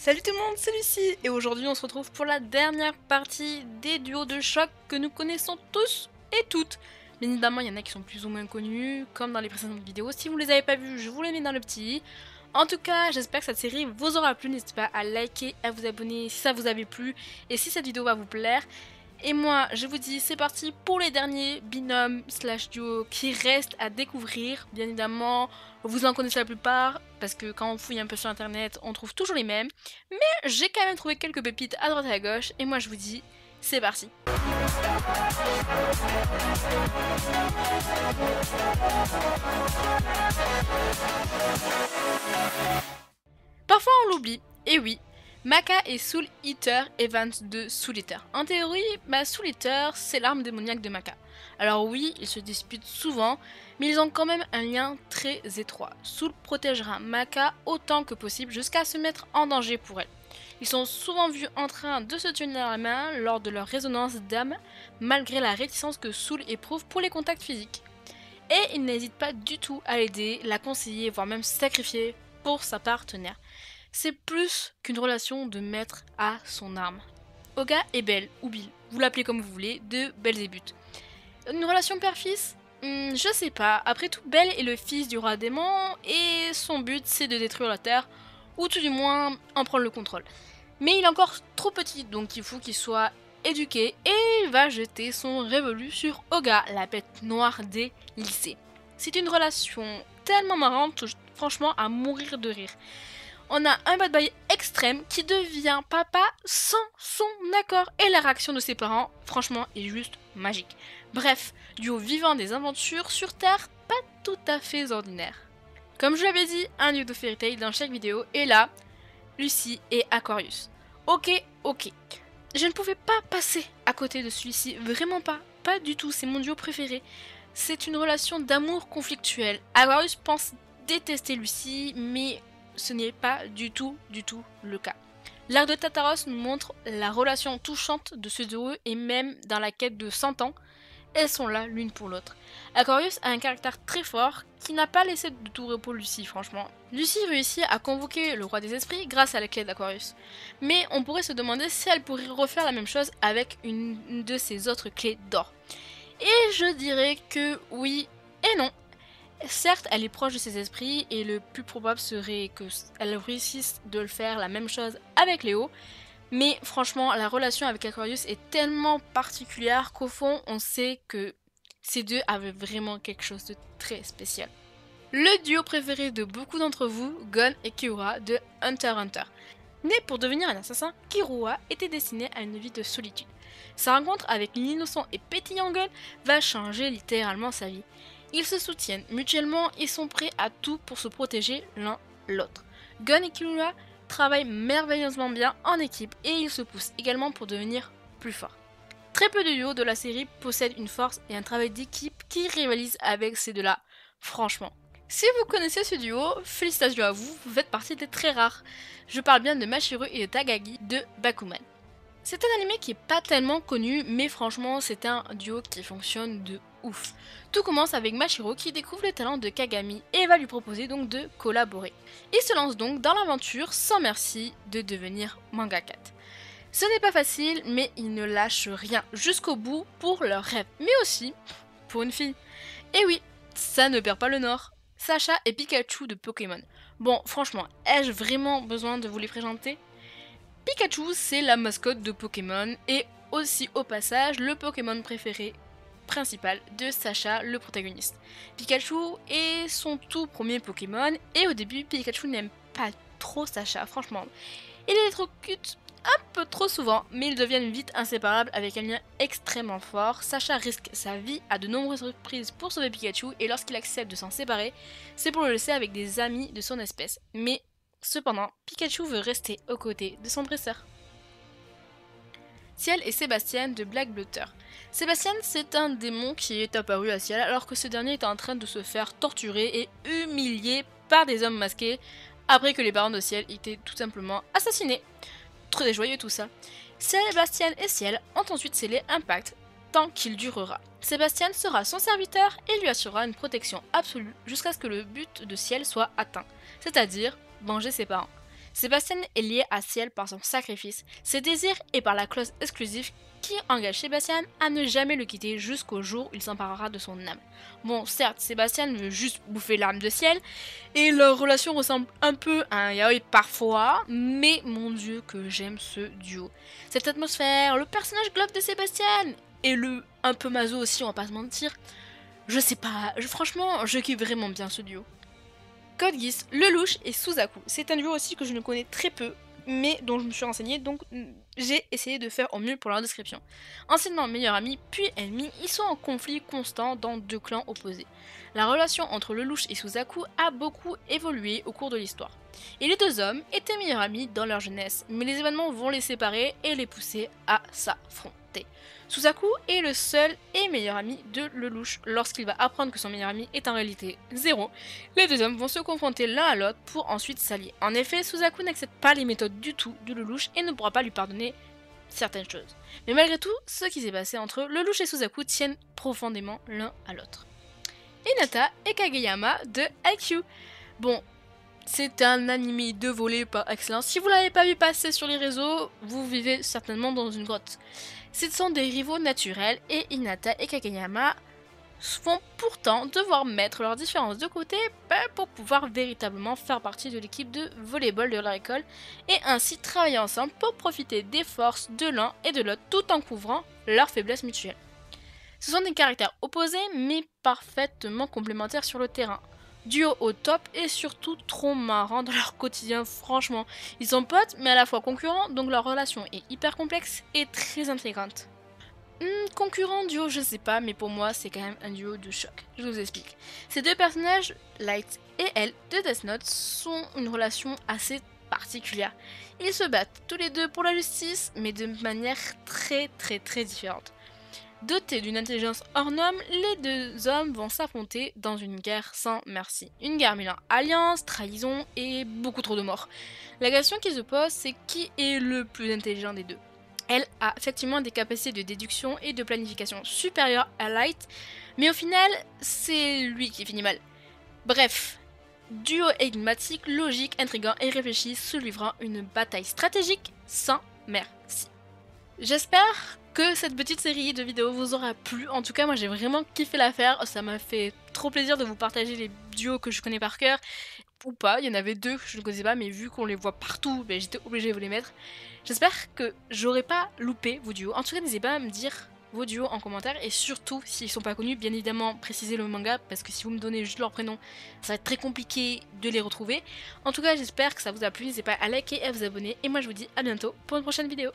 Salut tout le monde, c'est Lucie et aujourd'hui on se retrouve pour la dernière partie des duos de choc que nous connaissons tous et toutes. Bien évidemment, il y en a qui sont plus ou moins connus, comme dans les précédentes vidéos. Si vous les avez pas vus, je vous les mets dans le petit. En tout cas, j'espère que cette série vous aura plu. N'hésitez pas à liker, à vous abonner si ça vous avait plu et si cette vidéo va vous plaire. Et moi, je vous dis, c'est parti pour les derniers binômes slash duos qui restent à découvrir. Bien évidemment, vous en connaissez la plupart, parce que quand on fouille un peu sur internet, on trouve toujours les mêmes. Mais j'ai quand même trouvé quelques pépites à droite et à gauche, et moi je vous dis, c'est parti. Parfois on l'oublie, et oui, Maka est Soul Eater Evans de Soul Eater. En théorie, Soul Eater, c'est l'arme démoniaque de Maka. Alors oui, ils se disputent souvent, mais ils ont quand même un lien très étroit. Soul protégera Maka autant que possible jusqu'à se mettre en danger pour elle. Ils sont souvent vus en train de se tenir la main lors de leur résonance d'âme, malgré la réticence que Soul éprouve pour les contacts physiques. Et il n'hésite pas du tout à l'aider, la conseiller, voire même sacrifier pour sa partenaire. C'est plus qu'une relation de maître à son arme. Oga et Belle, ou Bill, vous l'appelez comme vous voulez, de Belzébuth. Une relation père-fils je sais pas. Après tout, Belle est le fils du roi démon et son but c'est de détruire la Terre, ou tout du moins en prendre le contrôle. Mais il est encore trop petit, donc il faut qu'il soit éduqué et il va jeter son révolu sur Oga, la bête noire des lycées. C'est une relation tellement marrante, franchement à mourir de rire. On a un bad boy extrême qui devient papa sans son accord et la réaction de ses parents, franchement, est juste magique. Bref, duo vivant des aventures sur Terre, pas tout à fait ordinaire. Comme je l'avais dit, un duo de Fairy Tail dans chaque vidéo, et là, Lucie et Aquarius. Ok. Je ne pouvais pas passer à côté de celui-ci, vraiment pas du tout, c'est mon duo préféré. C'est une relation d'amour conflictuelle. Aquarius pense détester Lucie, mais ce n'est pas du tout le cas. L'arc de Tartaros nous montre la relation touchante de ce duo et même dans la quête de 100 ans, elles sont là l'une pour l'autre. Aquarius a un caractère très fort qui n'a pas laissé de tout repos Lucie franchement. Lucie réussit à convoquer le roi des esprits grâce à la clé d'Aquarius. Mais on pourrait se demander si elle pourrait refaire la même chose avec une de ses autres clés d'or. Et je dirais que oui et non. Certes, elle est proche de ses esprits et le plus probable serait qu'elle réussisse de le faire la même chose avec Léo. Mais franchement, la relation avec Aquarius est tellement particulière qu'au fond, on sait que ces deux avaient vraiment quelque chose de très spécial. Le duo préféré de beaucoup d'entre vous, Gon et Killua de Hunter x Hunter. Né pour devenir un assassin, Killua était destiné à une vie de solitude. Sa rencontre avec l'innocent et pétillant Gon va changer littéralement sa vie. Ils se soutiennent mutuellement et sont prêts à tout pour se protéger l'un l'autre. Gon et Killua travaillent merveilleusement bien en équipe et ils se poussent également pour devenir plus forts. Très peu de duos de la série possèdent une force et un travail d'équipe qui rivalisent avec ces deux-là, franchement. Si vous connaissez ce duo, félicitations à vous, vous faites partie des très rares. Je parle bien de Mashiro et de Tagagi de Bakuman. C'est un anime qui est pas tellement connu, mais franchement c'est un duo qui fonctionne de ouf. Tout commence avec Mashiro qui découvre le talent de Kagami et va lui proposer donc de collaborer. Il se lance donc dans l'aventure sans merci de devenir mangaka. Ce n'est pas facile, mais ils ne lâchent rien jusqu'au bout pour leur rêve, mais aussi pour une fille. Et oui, ça ne perd pas le nord. Sacha et Pikachu de Pokémon. Bon, franchement, ai-je vraiment besoin de vous les présenter ? Pikachu, c'est la mascotte de Pokémon et aussi au passage le Pokémon préféré principal de Sacha, le protagoniste. Pikachu est son tout premier Pokémon et au début Pikachu n'aime pas trop Sacha, franchement. Il électrocute un peu trop souvent, mais ils deviennent vite inséparables avec un lien extrêmement fort. Sacha risque sa vie à de nombreuses reprises pour sauver Pikachu et lorsqu'il accepte de s'en séparer, c'est pour le laisser avec des amis de son espèce. Mais cependant, Pikachu veut rester aux côtés de son dresseur. Ciel et Sébastien de Black Blutter. Sébastien, c'est un démon qui est apparu à Ciel alors que ce dernier est en train de se faire torturer et humilier par des hommes masqués après que les parents de Ciel étaient tout simplement assassinés. Très joyeux tout ça. Sébastien et Ciel ont ensuite scellé un pacte tant qu'il durera. Sébastien sera son serviteur et lui assurera une protection absolue jusqu'à ce que le but de Ciel soit atteint, c'est-à-dire venger ses parents. Sébastien est lié à Ciel par son sacrifice, ses désirs et par la clause exclusive qui engage Sébastien à ne jamais le quitter jusqu'au jour où il s'emparera de son âme. Bon, certes, Sébastien veut juste bouffer l'âme de Ciel, et leur relation ressemble un peu à un yaoi parfois, mais mon dieu que j'aime ce duo. Cette atmosphère, le personnage globe de Sébastien, et le un peu maso aussi, on va pas se mentir, je sais pas, franchement, je kiffe vraiment bien ce duo. Code Geass, Lelouch et Suzaku. C'est un duo aussi que je ne connais très peu, mais dont je me suis renseignée, donc j'ai essayé de faire au mieux pour leur description. Anciennement meilleurs amis, puis ennemis, ils sont en conflit constant dans deux clans opposés. La relation entre Lelouch et Suzaku a beaucoup évolué au cours de l'histoire. Et les deux hommes étaient meilleurs amis dans leur jeunesse, mais les événements vont les séparer et les pousser à s'affronter. Suzaku est le seul et meilleur ami de Lelouch. Lorsqu'il va apprendre que son meilleur ami est en réalité Zéro, les deux hommes vont se confronter l'un à l'autre pour ensuite s'allier. En effet, Suzaku n'accepte pas les méthodes du tout de Lelouch et ne pourra pas lui pardonner certaines choses. Mais malgré tout, ce qui s'est passé entre eux, Lelouch et Suzaku tiennent profondément l'un à l'autre. Hinata et Kageyama de IQ. Bon, c'est un anime de volley par excellence. Si vous l'avez pas vu passer sur les réseaux, vous vivez certainement dans une grotte. Ce sont des rivaux naturels et Hinata et Kageyama vont pourtant devoir mettre leurs différences de côté pour pouvoir véritablement faire partie de l'équipe de volleyball de leur école et ainsi travailler ensemble pour profiter des forces de l'un et de l'autre tout en couvrant leurs faiblesses mutuelles. Ce sont des caractères opposés mais parfaitement complémentaires sur le terrain. Duo au top et surtout trop marrant dans leur quotidien, franchement. Ils sont potes mais à la fois concurrents, donc leur relation est hyper complexe et très intégrante. Concurrent duo, je sais pas, mais pour moi c'est quand même un duo de choc. Je vous explique. Ces deux personnages, Light et Elle de Death Note, sont une relation assez particulière. Ils se battent tous les deux pour la justice, mais de manière très différente. Dotés d'une intelligence hors norme, les deux hommes vont s'affronter dans une guerre sans merci. Une guerre mêlant alliance, trahison et beaucoup trop de morts. La question qui se pose, c'est qui est le plus intelligent des deux. Elle a effectivement des capacités de déduction et de planification supérieures à Light, mais au final, c'est lui qui finit mal. Bref, duo énigmatique, logique, intriguant et réfléchi se livrant une bataille stratégique sans merci. J'espère que cette petite série de vidéos vous aura plu. En tout cas, moi j'ai vraiment kiffé la faire. Ça m'a fait trop plaisir de vous partager les duos que je connais par cœur. Ou pas, il y en avait deux que je ne connaissais pas, mais vu qu'on les voit partout, j'étais obligée de vous les mettre. J'espère que j'aurai pas loupé vos duos. En tout cas, n'hésitez pas à me dire vos duos en commentaire. Et surtout, s'ils sont pas connus, bien évidemment, précisez le manga. Parce que si vous me donnez juste leur prénom, ça va être très compliqué de les retrouver. En tout cas, j'espère que ça vous a plu. N'hésitez pas à liker et à vous abonner. Et moi, je vous dis à bientôt pour une prochaine vidéo.